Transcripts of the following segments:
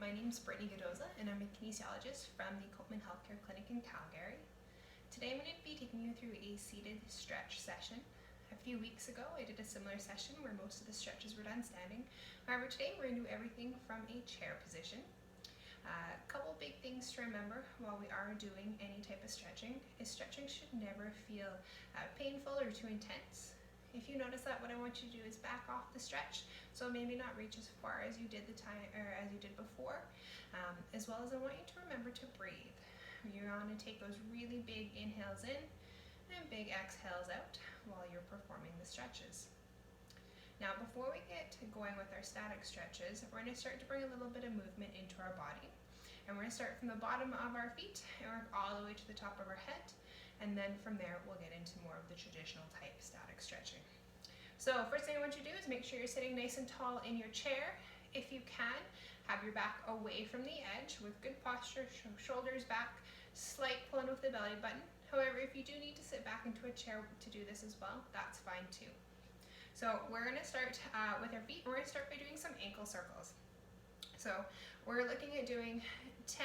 My name is Brittany Gadoza and I'm a kinesiologist from the Copeman Healthcare Clinic in Calgary. Today I'm going to be taking you through a seated stretch session. A few weeks ago I did a similar session where most of the stretches were done standing. However, today we're going to do everything from a chair position. A couple big things to remember while we are doing any type of stretching is stretching should never feel painful or too intense. If you notice that, what I want you to do is back off the stretch, so maybe not reach as far as you did before, as well as I want you to remember to breathe. You're going to take those really big inhales in and big exhales out while you're performing the stretches. Now, before we get going with our static stretches, we're going to start to bring a little bit of movement into our body. And we're going to start from the bottom of our feet and work all the way to the top of our head. And then from there, we'll get into more of the traditional type static stretching. So first thing I want you to do is make sure you're sitting nice and tall in your chair. If you can, have your back away from the edge with good posture, shoulders back, slight pulling with the belly button. However, if you do need to sit back into a chair to do this as well, that's fine too. So we're going to start with our feet. We're going to start by doing some ankle circles. So we're looking at doing 10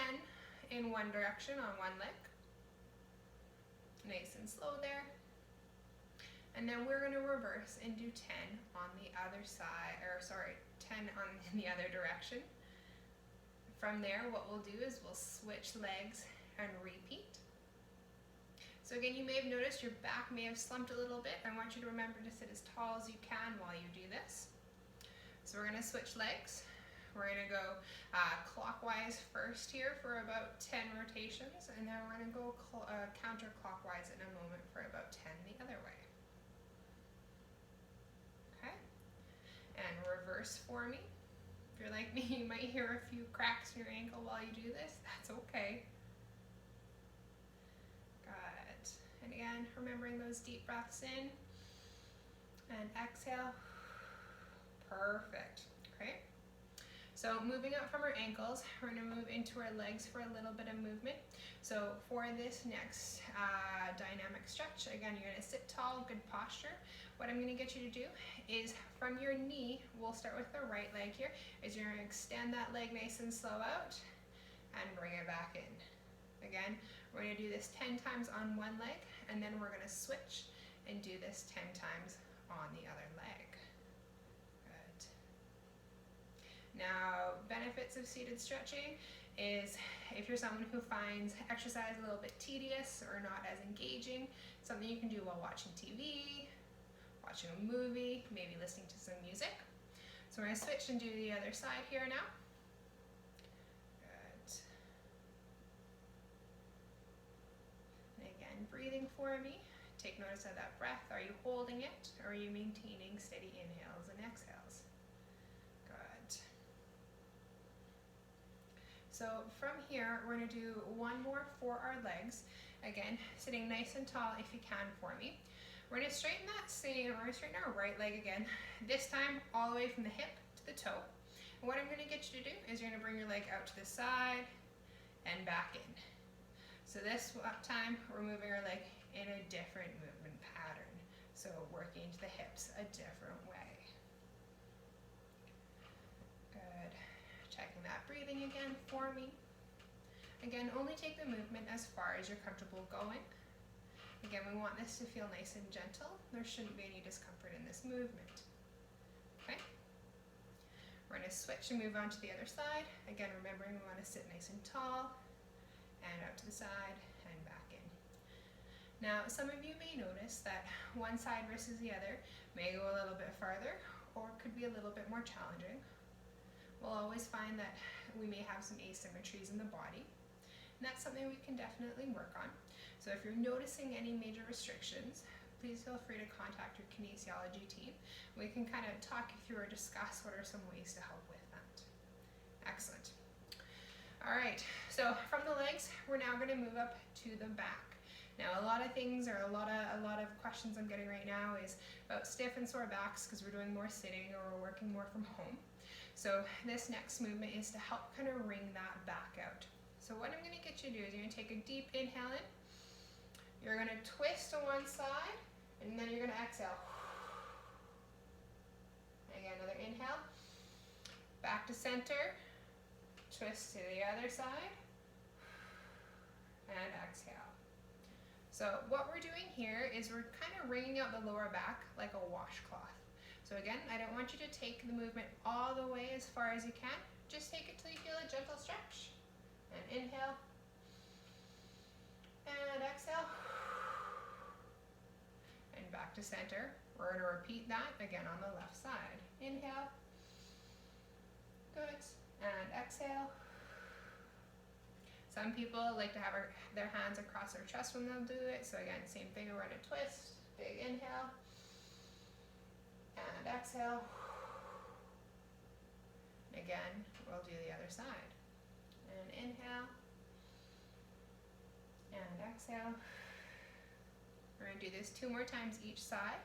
in one direction on one leg. Nice and slow there. And then we're going to reverse and do 10 on the other side, 10 in the other direction. From there, what we'll do is we'll switch legs and repeat. So again, you may have noticed your back may have slumped a little bit. I want you to remember to sit as tall as you can while you do this. So we're going to switch legs. We're going to go clockwise first here for about 10 rotations, and then we're going to go counterclockwise in a moment for about 10 the other way. Okay? And reverse for me. If you're like me, you might hear a few cracks in your ankle while you do this. That's okay. Good. And again, remembering those deep breaths in and exhale. Perfect. Okay? So moving up from our ankles, we're going to move into our legs for a little bit of movement. So for this next dynamic stretch, again, you're going to sit tall, good posture. What I'm going to get you to do is from your knee, we'll start with the right leg here, is you're going to extend that leg nice and slow out and bring it back in. Again, we're going to do this 10 times on one leg, and then we're going to switch and do this 10 times on the other leg. Now, benefits of seated stretching is if you're someone who finds exercise a little bit tedious or not as engaging, something you can do while watching TV, watching a movie, maybe listening to some music. So we're going to switch and do the other side here now. Good. And again, breathing for me. Take notice of that breath. Are you holding it, or are you maintaining steady inhales and exhales? So from here, we're going to do one more for our legs. Again, sitting nice and tall if you can for me. We're going to straighten we're going to straighten our right leg again, this time all the way from the hip to the toe. And what I'm going to get you to do is you're going to bring your leg out to the side and back in. So this time, we're moving our leg in a different movement pattern. So working to the hips a different way. Good. Checking that breathing again for me. Again, only take the movement as far as you're comfortable going. Again, we want this to feel nice and gentle. There shouldn't be any discomfort in this movement. Okay? We're going to switch and move on to the other side. Again, remembering we want to sit nice and tall and out to the side and back in. Now, some of you may notice that one side versus the other may go a little bit farther or could be a little bit more challenging. We'll always find that we may have some asymmetries in the body, and that's something we can definitely work on. So if you're noticing any major restrictions, please feel free to contact your kinesiology team. We can kind of talk you through or discuss what are some ways to help with that. Excellent. All right, so from the legs, we're now going to move up to the back. Now, a lot of things, or a lot of questions I'm getting right now is about stiff and sore backs because we're doing more sitting or we're working more from home. So this next movement is to help kind of wring that back out. So what I'm going to get you to do is you're going to take a deep inhale in. You're going to twist to one side, and then you're going to exhale. Again, another inhale. Back to center. twist to the other side, and exhale. So what we're doing here is we're kind of wringing out the lower back like a washcloth. So again, I don't want you to take the movement all the way as far as you can. Just take it till you feel a gentle stretch. And inhale. And exhale. And back to center. We're going to repeat that again on the left side. Inhale. Good. And exhale. Some people like to have their hands across their chest when they'll do it. So again, same thing, we're going to twist. Big inhale. And exhale. Again, we'll do the other side. And inhale. And exhale. We're going to do this 2 more times each side.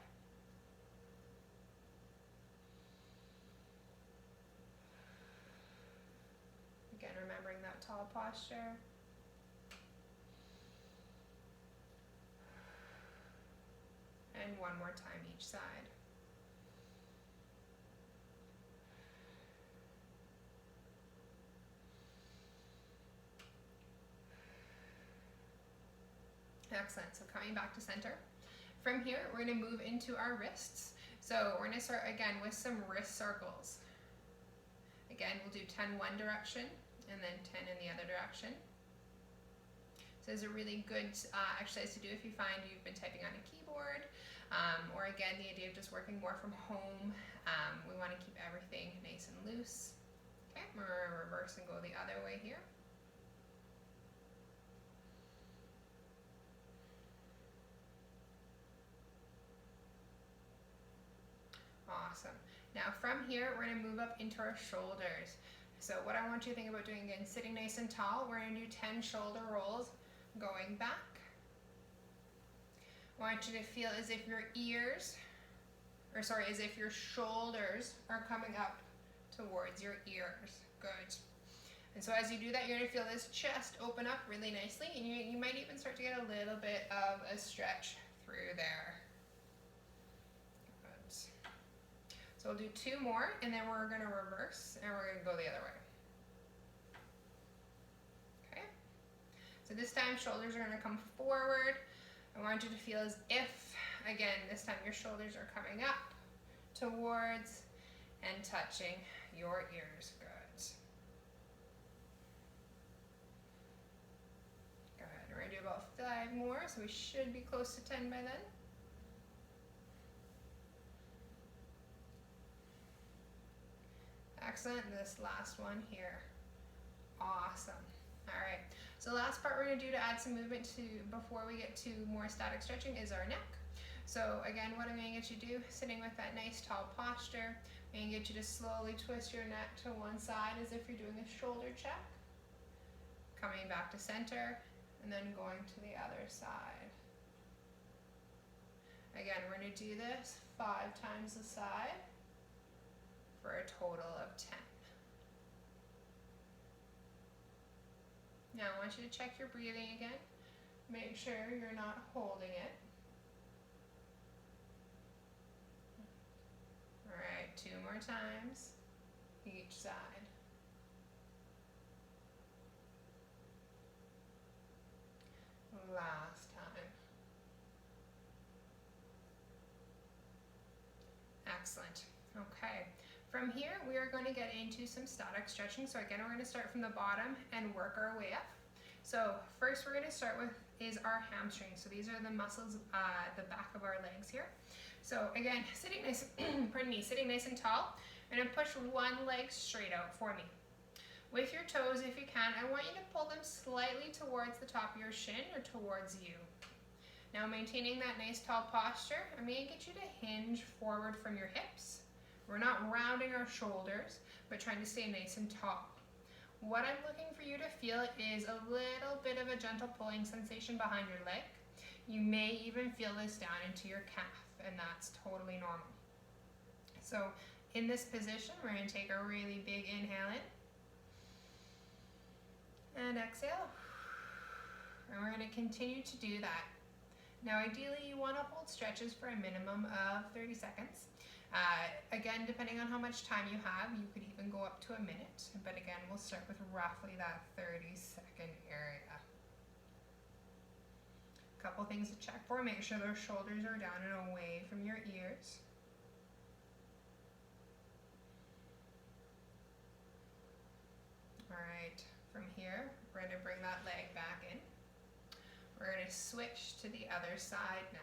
Again, remembering that tall posture. And 1 more time each side. Excellent. So coming back to center. From here, we're going to move into our wrists. So we're going to start again with some wrist circles. Again, we'll do 10 one direction and then 10 in the other direction. So it's a really good exercise to do if you find you've been typing on a keyboard, or again, the idea of just working more from home. We want to keep everything nice and loose. Okay, we're going to reverse and go the other way here. Awesome. Now from here, we're going to move up into our shoulders. So what I want you to think about doing again, sitting nice and tall, we're going to do 10 shoulder rolls going back. I want you to feel as if your as if your shoulders are coming up towards your ears. Good. And so as you do that, you're going to feel this chest open up really nicely, and you might even start to get a little bit of a stretch through there. Good. So we'll do 2 more, and then we're going to reverse, and we're going to go the other way. Okay. So this time, shoulders are going to come forward. I want you to feel as if, again, this time your shoulders are coming up towards and touching your ears. Good. Good. We're going to do about 5 more, so we should be close to 10 by then. Excellent. This last one here. Awesome. All right. So the last part we're going to do to add some movement to before we get to more static stretching is our neck. So again, what I'm going to get you to do, sitting with that nice tall posture, I'm going to get you to slowly twist your neck to one side as if you're doing a shoulder check. Coming back to center and then going to the other side. Again, we're going to do this 5 times the side for a total of 10. Now I want you to check your breathing again. Make sure you're not holding it. All right, 2 more times each side. Last time. Excellent. Okay. From here, we are going to get into some static stretching. So again, we're going to start from the bottom and work our way up. So first we're going to start with is our hamstrings. So these are the muscles at the back of our legs here. So again, sitting nice, sitting nice and tall. I'm going to push one leg straight out for me. With your toes, if you can, I want you to pull them slightly towards the top of your shin or towards you. Now maintaining that nice tall posture, I'm going to get you to hinge forward from your hips. We're not rounding our shoulders, but trying to stay nice and tall. What I'm looking for you to feel is a little bit of a gentle pulling sensation behind your leg. You may even feel this down into your calf, and that's totally normal. So in this position, we're going to take a really big inhale in. And exhale. And we're going to continue to do that. Now ideally you want to hold stretches for a minimum of 30 seconds. Again, depending on how much time you have, you could even go up to a minute. But again, we'll start with roughly that 30-second area. A couple things to check for. Make sure those shoulders are down and away from your ears. All right, from here, we're going to bring that leg back in. We're going to switch to the other side now.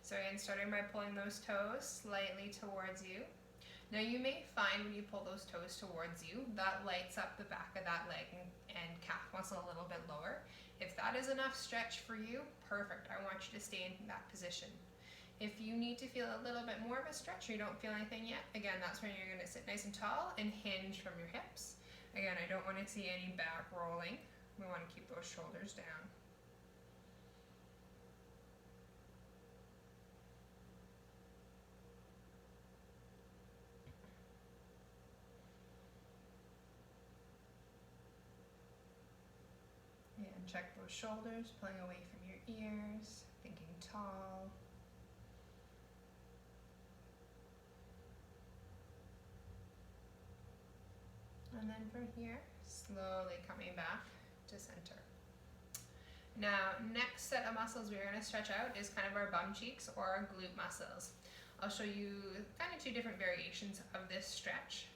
So again, starting by pulling those toes slightly towards you. Now you may find when you pull those toes towards you, that lights up the back of that leg and calf muscle a little bit lower. If that is enough stretch for you, perfect. I want you to stay in that position. If you need to feel a little bit more of a stretch or you don't feel anything yet, again, that's when you're going to sit nice and tall and hinge from your hips. Again, I don't want to see any back rolling. We want to keep those shoulders down. And check those shoulders, pulling away from your ears, thinking tall. And then from here, slowly coming back to center. Now, next set of muscles we're going to stretch out is kind of our bum cheeks or our glute muscles. I'll show you kind of two different variations of this stretch.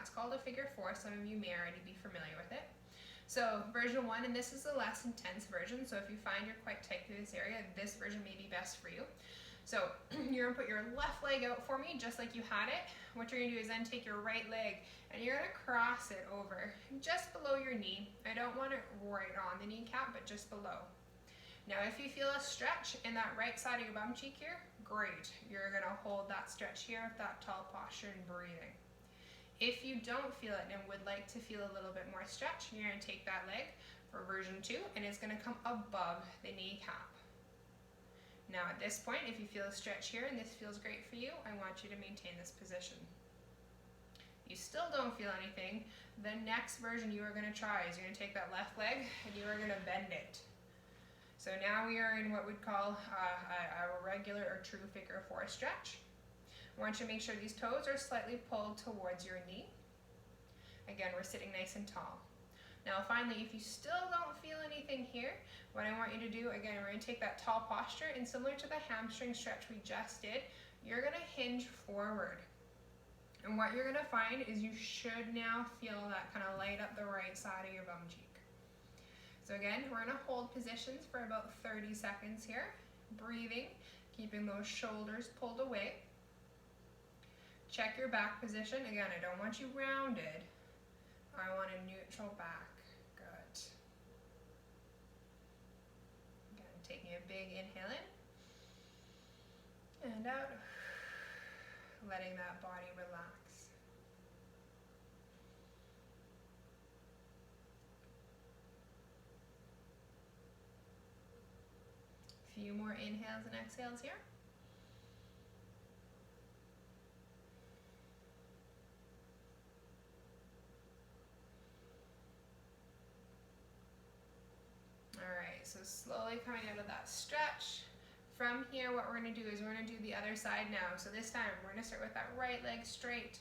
It's called a figure 4. Some of you may already be familiar with it. So version 1, and this is the less intense version, so if you find you're quite tight through this area, this version may be best for you. So you're going to put your left leg out for me, just like you had it. What you're going to do is then take your right leg, and you're going to cross it over just below your knee. I don't want it right on the kneecap, but just below. Now if you feel a stretch in that right side of your bum cheek here, great. You're going to hold that stretch here with that tall posture and breathing. If you don't feel it and would like to feel a little bit more stretch, you're going to take that leg for version 2, and it's going to come above the kneecap. Now at this point, if you feel a stretch here and this feels great for you, I want you to maintain this position. You still don't feel anything, the next version you are going to try is you're going to take that left leg and you are going to bend it. So now we are in what we'd call a regular or true figure 4 stretch. I want you to make sure these toes are slightly pulled towards your knee. Again, we're sitting nice and tall. Now finally, if you still don't feel anything here, what I want you to do, again, we're going to take that tall posture, and similar to the hamstring stretch we just did, you're going to hinge forward. And what you're going to find is you should now feel that kind of light up the right side of your bum cheek. So again, we're going to hold positions for about 30 seconds here, breathing, keeping those shoulders pulled away. Check your back position. Again, I don't want you rounded. I want a neutral back. Good. Again, taking a big inhale in and out, letting that body relax. A few more inhales and exhales here. So slowly coming out of that stretch. From here, what we're going to do is we're going to do the other side now. So this time, we're going to start with that right leg straight.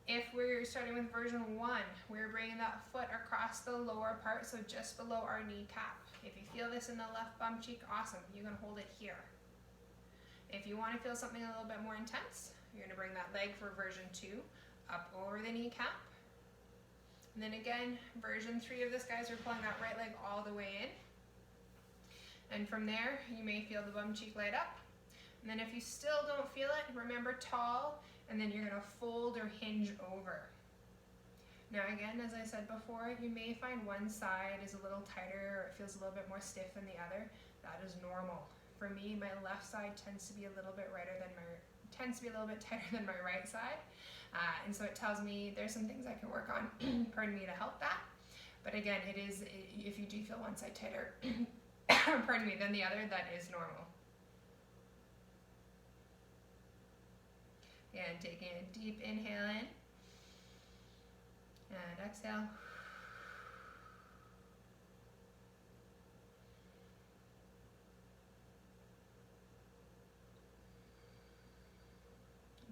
If we're starting with version 1, we're bringing that foot across the lower part, so just below our kneecap. If you feel this in the left bum cheek, awesome. You can hold it here. If you want to feel something a little bit more intense, you're going to bring that leg for version 2 up over the kneecap. And then again, version 3 of this, guys, we're pulling that right leg all the way in. And from there, you may feel the bum cheek light up. And then if you still don't feel it, remember tall, and then you're going to fold or hinge over. Now again, as I said before, you may find one side is a little tighter or it feels a little bit more stiff than the other. That is normal. For me, my left side tends to be a little bit tighter than my right side. And so it tells me there's some things I can work on, pardon me, to help that. But again, if you do feel one side tighter, pardon me, than the other, that is normal. And taking a deep inhale in, and exhale.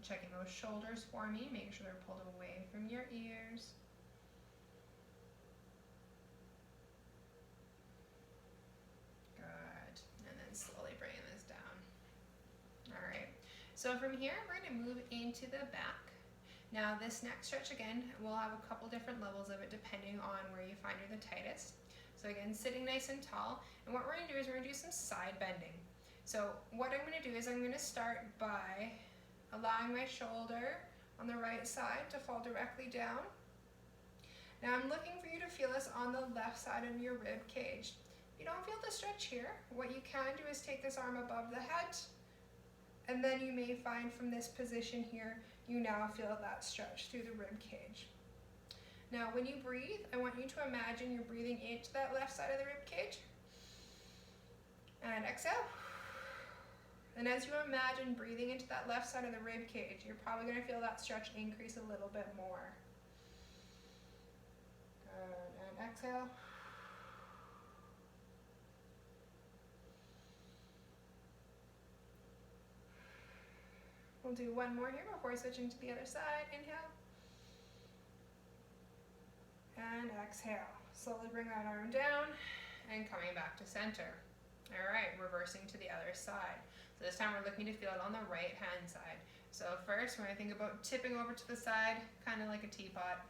checking those shoulders for me, making sure they're pulled away from your ears. Good. And then slowly bringing this down. All right. So from here, we're going to move into the back. Now this next stretch, again, we'll have a couple different levels of it depending on where you find you're the tightest. So again, sitting nice and tall. And what we're going to do is we're going to do some side bending. So what I'm going to do is I'm going to start by allowing my shoulder on the right side to fall directly down. Now I'm looking for you to feel this on the left side of your rib cage. If you don't feel the stretch here, what you can do is take this arm above the head, and then you may find from this position here, you now feel that stretch through the rib cage. Now when you breathe, I want you to imagine you're breathing into that left side of the rib cage. And exhale. And as you imagine breathing into that left side of the rib cage, you're probably going to feel that stretch increase a little bit more. Good. And exhale. We'll do one more here before switching to the other side. Inhale. And exhale. Slowly bring that arm down and coming back to center. All right, reversing to the other side. So this time we're looking to feel it on the right hand side. So first we're going to think about tipping over to the side, kind of like a teapot.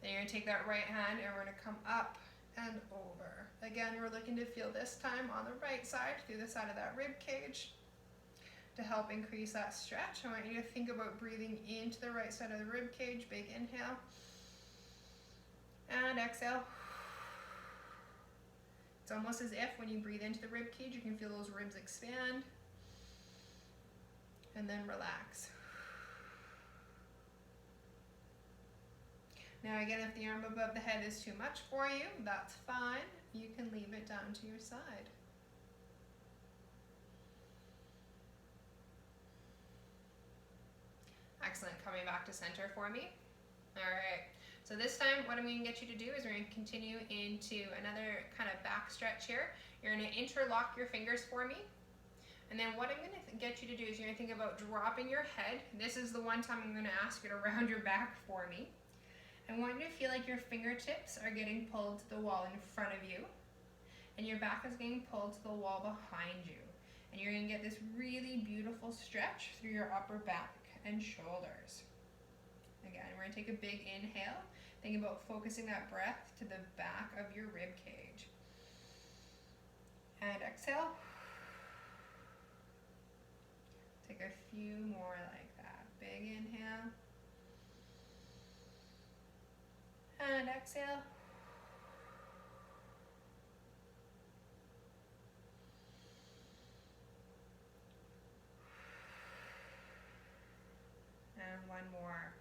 Then you're going to take that right hand and we're going to come up and over. Again, we're looking to feel this time on the right side through the side of that rib cage. To help increase that stretch, I want you to think about breathing into the right side of the rib cage. Big inhale. And exhale. It's almost as if when you breathe into the rib cage, you can feel those ribs expand. And then relax. Now again, if the arm above the head is too much for you, that's fine. You can leave it down to your side. Excellent. Coming back to center for me. All right. So this time, what I'm going to get you to do is we're going to continue into another kind of back stretch here. You're going to interlock your fingers for me. And then what I'm going to get you to do is you're going to think about dropping your head. This is the one time I'm going to ask you to round your back for me. I want you to feel like your fingertips are getting pulled to the wall in front of you. And your back is getting pulled to the wall behind you. And you're going to get this really beautiful stretch through your upper back and shoulders. Again, we're going to take a big inhale. Think about focusing that breath to the back of your rib cage. And exhale. Take a few more like that. Big inhale. And exhale. And one more.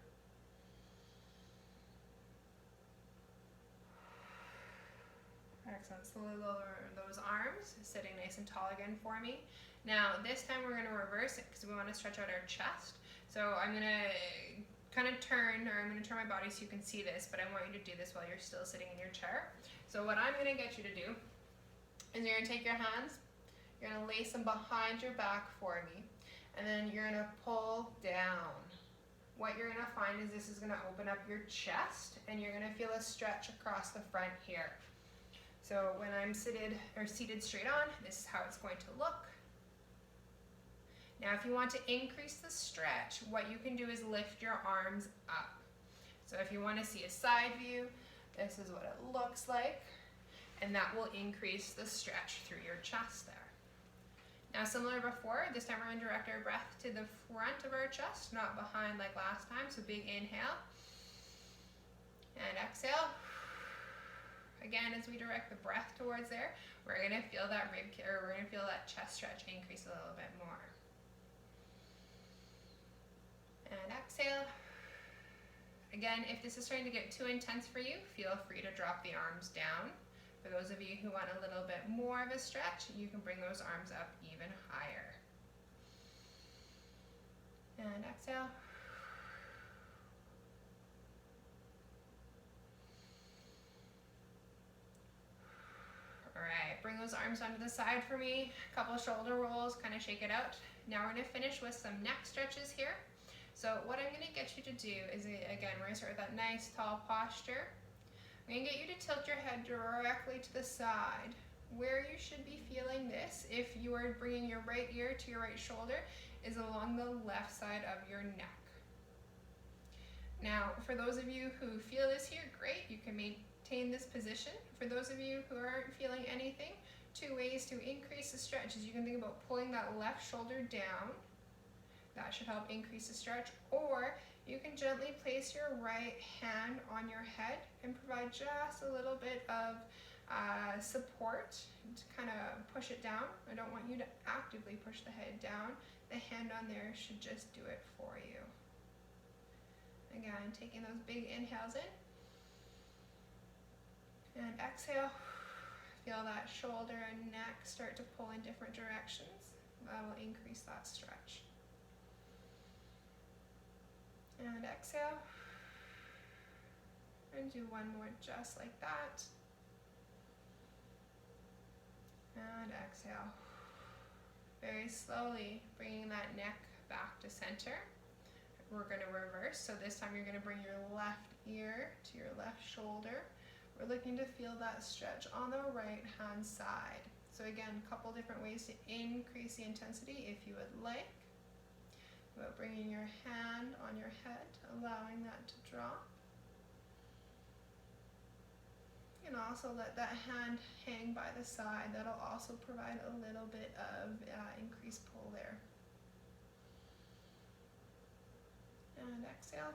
Excellent. Slowly lower those arms, sitting nice and tall again for me. Now this time we're going to reverse it because we want to stretch out our chest. So I'm going to kind of turn, or I'm going to turn my body so you can see this, but I want you to do this while you're still sitting in your chair. So what I'm going to get you to do is you're going to take your hands, you're going to lace them behind your back for me, and then you're going to pull down. What you're going to find is this is going to open up your chest, and you're going to feel a stretch across the front here. So when I'm seated straight on, this is how it's going to look. Now if you want to increase the stretch, what you can do is lift your arms up. So if you want to see a side view, this is what it looks like, and that will increase the stretch through your chest there. Now similar before, this time we're going to direct our breath to the front of our chest, not behind like last time, so big inhale, and exhale. Again, as we direct the breath towards there, we're going to feel that we're going to feel that chest stretch increase a little bit more. And exhale. Again, if this is starting to get too intense for you, feel free to drop the arms down. For those of you who want a little bit more of a stretch, you can bring those arms up even higher. And exhale. All right, bring those arms onto the side for me. A couple shoulder rolls, kind of shake it out. Now we're going to finish with some neck stretches here. So what I'm going to get you to do is, again, we're going to start with that nice tall posture. I'm going to get you to tilt your head directly to the side. Where you should be feeling this, if you are bringing your right ear to your right shoulder, is along the left side of your neck. Now, for those of you who feel this here, great, you can maintain this position. For those of you who aren't feeling anything, 2 ways to increase the stretch is you can think about pulling that left shoulder down. That should help increase the stretch. Or you can gently place your right hand on your head and provide just a little bit of support to kind of push it down. I don't want you to actively push the head down. The hand on there should just do it for you. Again, taking those big inhales in. And exhale. Feel that shoulder and neck start to pull in different directions. That will increase that stretch. And exhale. And do one more just like that. And exhale. Very slowly bringing that neck back to center. We're going to reverse. So this time you're going to bring your left ear to your left shoulder. We're looking to feel that stretch on the right hand side. So again, a couple different ways to increase the intensity if you would like. About bringing your hand on your head, allowing that to drop. And also let that hand hang by the side. That'll also provide a little bit of increased pull there. And exhale.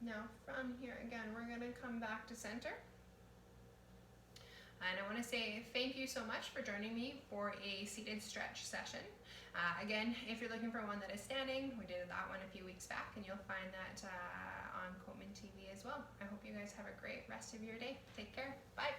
Now from here, again, we're going to come back to center. And I want to say thank you so much for joining me for a seated stretch session. Again, if you're looking for one that is standing, we did that one a few weeks back, and you'll find that on Coleman TV as well. I hope you guys have a great rest of your day. Take care. Bye.